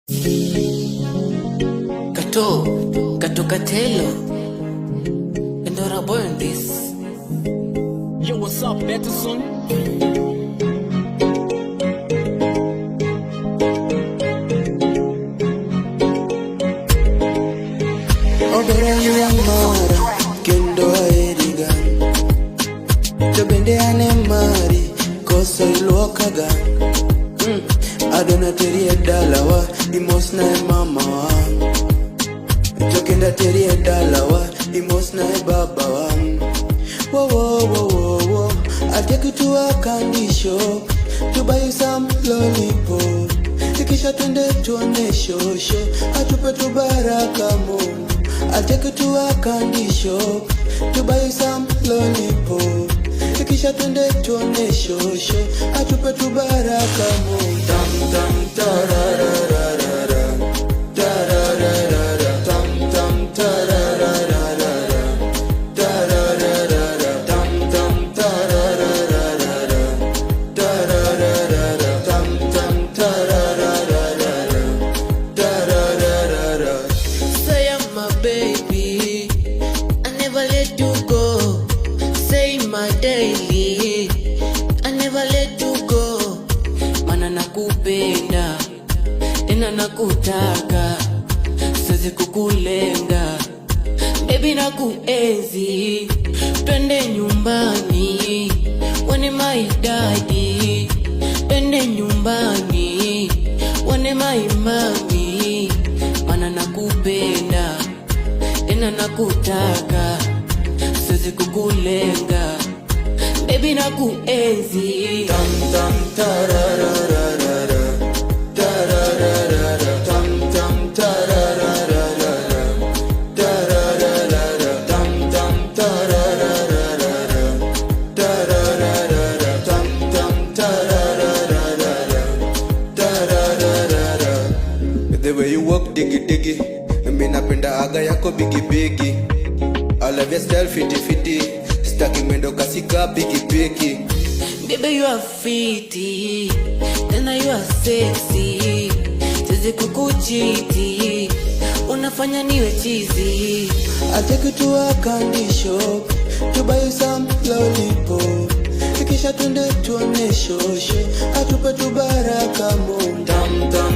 Kato Katelo, and Dora boy on this. Yo, what's up, Peterson? Obera yamara kendo aerigan Jobende ane mari kosa iluokaga Adona teri edalawa imosna e mama wa Jokenda teri edalawa imosna e baba wa Whoa I take you to a candy shop to buy you some lollipop Tikisha twende tuone shosho atupe tu baraka Mungu I'll take you to a candy shop to buy you some lollipop Tikisha twende tuone shosho atupe tu baraka Mungu Tam tam tarararara tarararara tam tam tarararara tarararara tam tam tarararara tarararara tam tam tarararara tarararara Say I'm my baby, I never let you go. Say my daily, I never let you go. Mana nakupenda, tena nakutaka, siwezi kukulenga. Baby nakuenzi, twende nyumbani, one my daddy. Twende nyumbani, one my mommy. Mana nakupenda, tena nakutaka, siwezi kukulenga. Baby nakuenzi. Tam tam tarararara tarararara tam tam tarararara tarararara tam tam tarararara tarararara tam tam tarararara tarararara The way you walk diggy mimi napenda aga yako bigi I love your style fiti Staki mwendo kasika piki Baby you are fiti, tena you are sexy. Siwezi kukuchiti, unafanya niwe cheesy. I'll take you to a candy shop to buy you some lollipop Tikisha twende tuone shosho atupe tu baraka Mungu Tam tam